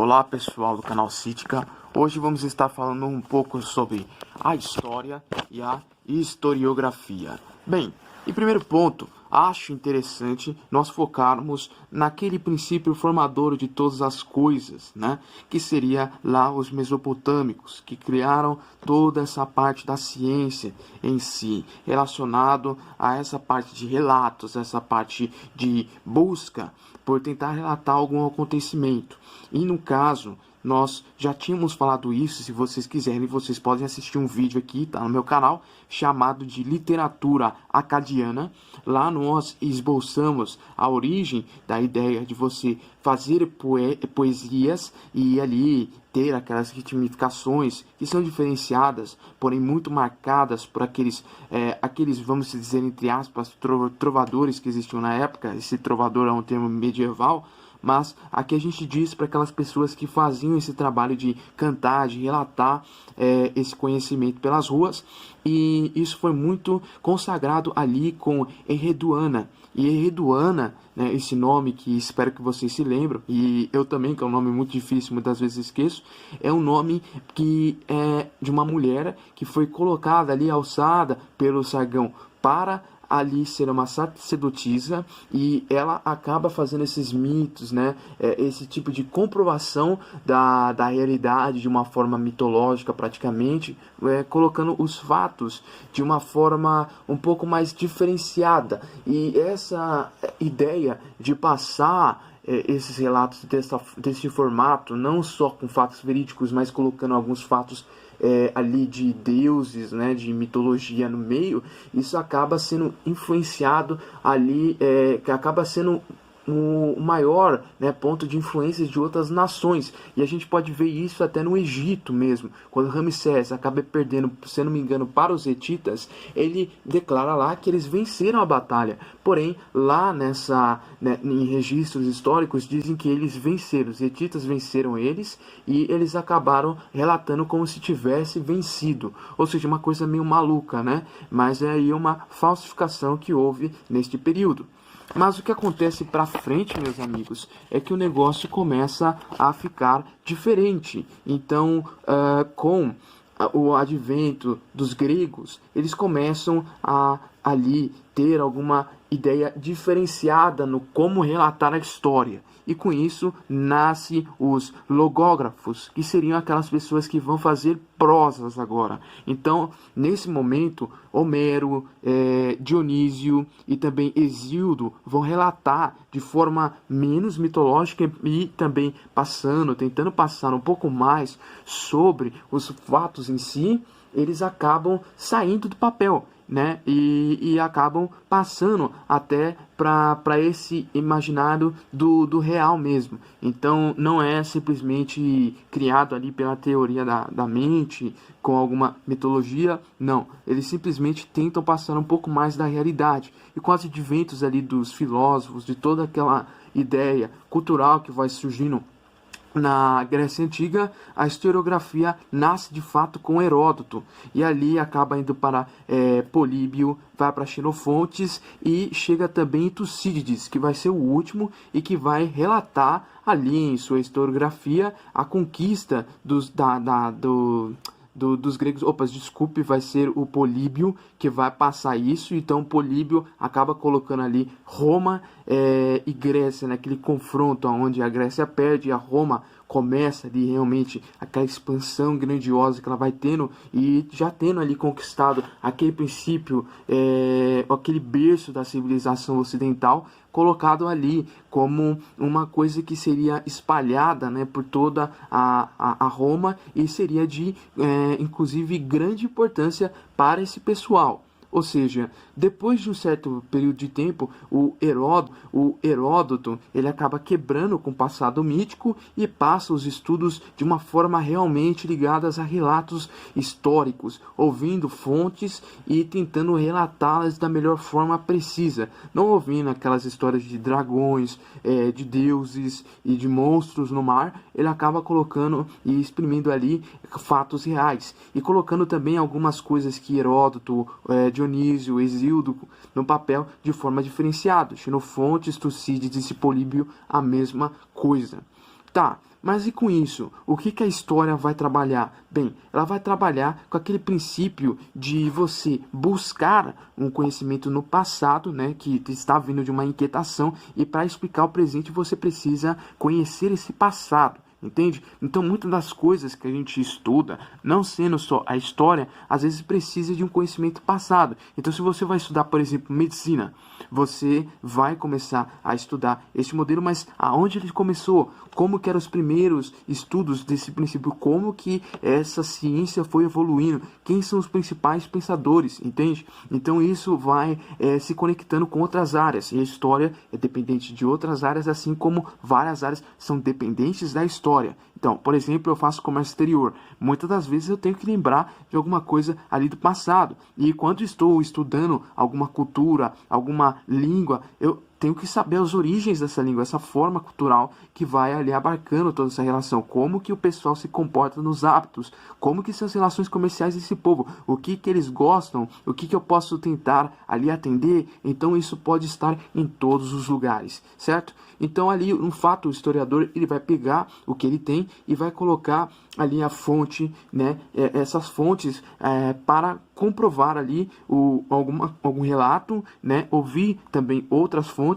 Olá pessoal do canal Cítica, hoje vamos estar falando um pouco sobre a história e a historiografia. Bem, em primeiro ponto, acho interessante nós focarmos naquele princípio formador de todas as coisas, né? Que seria lá os mesopotâmicos, que criaram toda essa parte da ciência em si, relacionado a essa parte de relatos, essa parte de busca por tentar relatar algum acontecimento. E no caso, nós já tínhamos falado isso. Se vocês quiserem, vocês podem assistir um vídeo aqui, tá no meu canal, chamado de Literatura Acadiana. Lá nós esboçamos a origem da ideia de você fazer poesias e ali ter aquelas ritmificações que são diferenciadas, porém muito marcadas por aqueles, vamos dizer, entre aspas, trovadores que existiam na época. Esse trovador é um termo medieval, mas aqui a gente diz para aquelas pessoas que faziam esse trabalho de cantar, de relatar esse conhecimento pelas ruas, e isso foi muito consagrado ali com Enreduana. E Enreduana, né, esse nome que espero que vocês se lembram, e eu também, que é um nome muito difícil, muitas vezes esqueço, é um nome que é de uma mulher que foi colocada ali, alçada pelo Sargão para ali ser uma sacerdotisa, e ela acaba fazendo esses mitos, né, esse tipo de comprovação da realidade de uma forma mitológica praticamente, colocando os fatos de uma forma um pouco mais diferenciada. E essa ideia de passar esses relatos desse formato, não só com fatos verídicos, mas colocando alguns fatos ali de deuses, né, de mitologia no meio, isso acaba sendo influenciado ali, que acaba sendo o maior, né, ponto de influências de outras nações. E a gente pode ver isso até no Egito mesmo, quando Ramsés acaba perdendo, se não me engano, para os hetitas, ele declara lá que eles venceram a batalha. Porém, lá em registros históricos dizem que eles venceram, os hetitas venceram eles, e eles acabaram relatando como se tivesse vencido. Ou seja, uma coisa meio maluca, né? Mas é aí uma falsificação que houve neste período. Mas o que acontece para frente, meus amigos, é que o negócio começa a ficar diferente. Então, com o advento dos gregos, eles começam a ali ter alguma ideia diferenciada no como relatar a história. E com isso nasce os logógrafos, que seriam aquelas pessoas que vão fazer prosas agora. Então, nesse momento, Homero, Dionísio e também Hesíodo vão relatar de forma menos mitológica e também tentando passar um pouco mais sobre os fatos em si. Eles acabam saindo do papel, né? E acabam passando até para esse imaginário do real mesmo. Então não é simplesmente criado ali pela teoria da mente, com alguma mitologia, não. Eles simplesmente tentam passar um pouco mais da realidade. E com os adventos ali dos filósofos, de toda aquela ideia cultural que vai surgindo na Grécia Antiga, a historiografia nasce de fato com Heródoto, e ali acaba indo para Políbio, vai para Xenofontes e chega também em Tucídides, que vai ser o último e que vai relatar ali em sua historiografia a conquista dos gregos. Desculpe, vai ser o Políbio que vai passar isso. Então Políbio acaba colocando ali Roma e Grécia naquele confronto onde a Grécia perde e a Roma começa ali realmente aquela expansão grandiosa que ela vai tendo, e já tendo ali conquistado aquele princípio, aquele berço da civilização ocidental, colocado ali como uma coisa que seria espalhada, né, por toda a Roma, e seria de inclusive grande importância para esse pessoal. Ou seja, depois de um certo período de tempo, o Heródoto, ele acaba quebrando com o passado mítico e passa os estudos de uma forma realmente ligadas a relatos históricos, ouvindo fontes e tentando relatá-las da melhor forma precisa, não ouvindo aquelas histórias de dragões, de deuses e de monstros no mar. Ele acaba colocando e exprimindo ali fatos reais, e colocando também algumas coisas que Heródoto, Dionísio, Hesíodo no papel de forma diferenciada. Xenofontes, Tucídides e Políbio, a mesma coisa. Tá, mas e com isso? O que que a história vai trabalhar? Bem, ela vai trabalhar com aquele princípio de você buscar um conhecimento no passado, né, que está vindo de uma inquietação, e para explicar o presente você precisa conhecer esse passado. Entende? Então, muitas das coisas que a gente estuda, não sendo só a história, às vezes precisa de um conhecimento passado. Então, se você vai estudar, por exemplo, medicina, você vai começar a estudar esse modelo, mas aonde ele começou? Como que eram os primeiros estudos desse princípio? Como que essa ciência foi evoluindo? Quem são os principais pensadores? Entende? Então, isso vai se conectando com outras áreas. E a história é dependente de outras áreas, assim como várias áreas são dependentes da história. Então, por exemplo, eu faço comércio exterior. Muitas das vezes eu tenho que lembrar de alguma coisa ali do passado. E quando estou estudando alguma cultura, alguma língua, eu tenho que saber as origens dessa língua, essa forma cultural que vai ali abarcando toda essa relação. Como que o pessoal se comporta nos hábitos, como que são as relações comerciais desse povo, o que que eles gostam, o que que eu posso tentar ali atender. Então isso pode estar em todos os lugares, certo? Então ali, um fato, o historiador, ele vai pegar o que ele tem e vai colocar ali a fonte, né, essas fontes para comprovar ali algum relato, né, ouvir também outras fontes.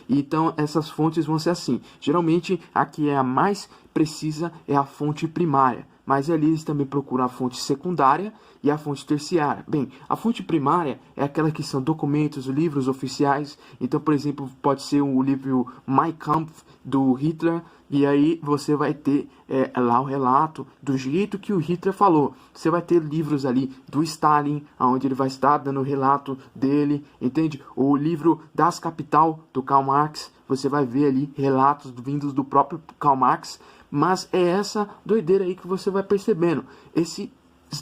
Então essas fontes vão ser assim, geralmente a que é a mais precisa é a fonte primária, mas ali eles também procuram a fonte secundária e a fonte terciária. Bem, a fonte primária é aquela que são documentos, livros oficiais. Então, por exemplo, pode ser o livro Mein Kampf do Hitler, e aí você vai ter lá o relato do jeito que o Hitler falou. Você vai ter livros ali do Stalin, onde ele vai estar dando o relato dele, entende? O livro Das Kapital, do Karl Marx, você vai ver ali relatos vindos do próprio Karl Marx. Mas é essa doideira aí que você vai percebendo. Esses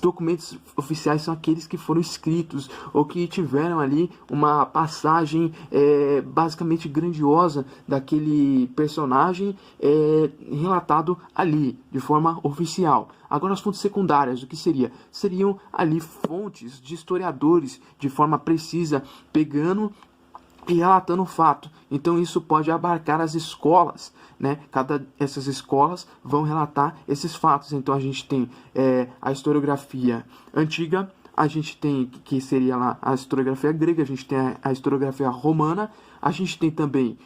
documentos oficiais são aqueles que foram escritos ou que tiveram ali uma passagem basicamente grandiosa daquele personagem relatado ali de forma oficial. Agora, as fontes secundárias, o que seria? Seriam ali fontes de historiadores de forma precisa, pegando e relatando o fato. Então isso pode abarcar as escolas, né? Essas escolas vão relatar esses fatos. Então a gente tem a historiografia antiga, a gente tem, que seria lá a historiografia grega, a gente tem a historiografia romana, a gente tem também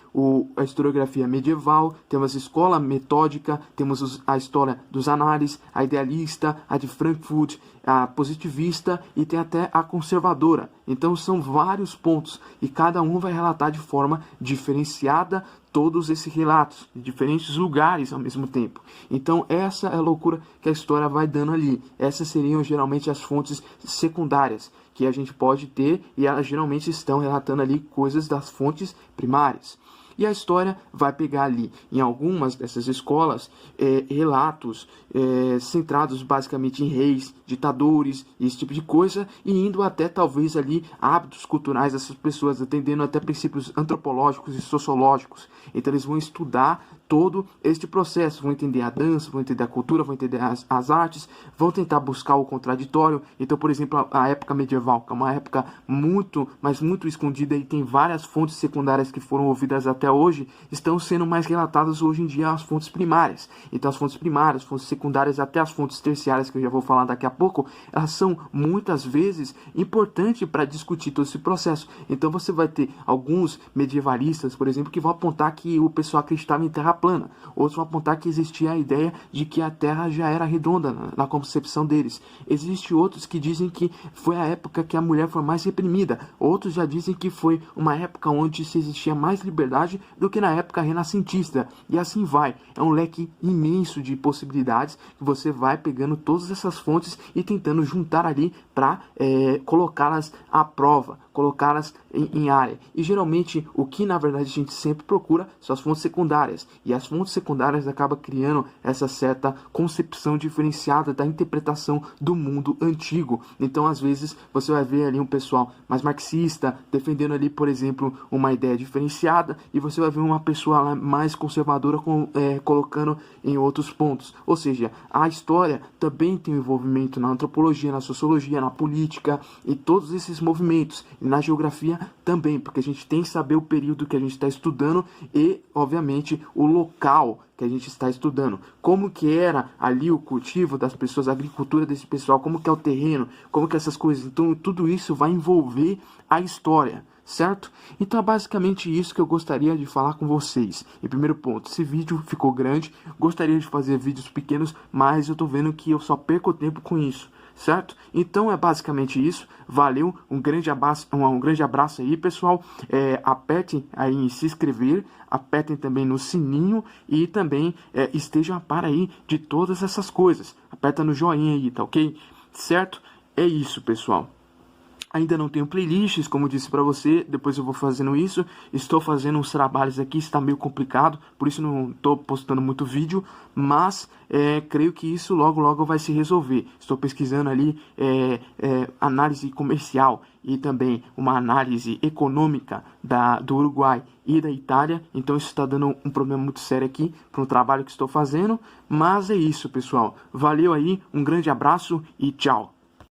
a historiografia medieval, temos a escola metódica, temos a história dos análises, a idealista, a de Frankfurt, a positivista e tem até a conservadora. Então são vários pontos e cada um vai relatar de forma diferenciada todos esses relatos, de diferentes lugares ao mesmo tempo. Então essa é a loucura que a história vai dando ali. Essas seriam geralmente as fontes secundárias que a gente pode ter, e elas geralmente estão relatando ali coisas das fontes primárias. E a história vai pegar ali, em algumas dessas escolas, relatos centrados basicamente em reis, ditadores, esse tipo de coisa, e indo até talvez ali hábitos culturais dessas pessoas, atendendo até princípios antropológicos e sociológicos. Então eles vão estudar todo este processo, vão entender a dança, vão entender a cultura, vão entender as artes, vão tentar buscar o contraditório. Então, por exemplo, a época medieval, que é uma época muito, mas muito escondida, e tem várias fontes secundárias que foram ouvidas até hoje, estão sendo mais relatadas hoje em dia as fontes primárias. Então as fontes primárias, fontes secundárias, até as fontes terciárias, que eu já vou falar daqui a pouco, elas são muitas vezes importantes para discutir todo esse processo. Então você vai ter alguns medievalistas, por exemplo, que vão apontar que o pessoal acreditava em terra plana. Outros vão apontar que existia a ideia de que a Terra já era redonda na concepção deles. Existem outros que dizem que foi a época que a mulher foi mais reprimida. Outros já dizem que foi uma época onde se existia mais liberdade do que na época renascentista. E assim vai. É um leque imenso de possibilidades que você vai pegando todas essas fontes e tentando juntar ali para colocá-las à prova, colocá-las em área. E geralmente o que na verdade a gente sempre procura são as fontes secundárias. E as fontes secundárias acabam criando essa certa concepção diferenciada da interpretação do mundo antigo. Então às vezes você vai ver ali um pessoal mais marxista defendendo ali, por exemplo, uma ideia diferenciada, e você vai ver uma pessoa mais conservadora colocando em outros pontos. Ou seja, a história também tem um envolvimento na antropologia, na sociologia, na política e todos esses movimentos. E na geografia também, porque a gente tem que saber o período que a gente está estudando e, obviamente, o local que a gente está estudando, como que era ali o cultivo das pessoas, a agricultura desse pessoal, como que é o terreno, como que é essas coisas. Então tudo isso vai envolver a história, certo? Então é basicamente isso que eu gostaria de falar com vocês. Em primeiro ponto, esse vídeo ficou grande, gostaria de fazer vídeos pequenos, mas eu tô vendo que eu só perco tempo com isso, certo? Então é basicamente isso. Valeu, um grande abraço aí, pessoal. Apertem aí em se inscrever, apertem também no sininho e também estejam a par aí de todas essas coisas. Aperta no joinha aí, tá ok? Certo? É isso, pessoal. Ainda não tenho playlists, como eu disse pra você, depois eu vou fazendo isso. Estou fazendo uns trabalhos aqui, está meio complicado, por isso não estou postando muito vídeo, mas creio que isso logo logo vai se resolver. Estou pesquisando ali análise comercial e também uma análise econômica do Uruguai e da Itália, então isso está dando um problema muito sério aqui para o trabalho que estou fazendo, mas é isso, pessoal. Valeu aí, um grande abraço e tchau!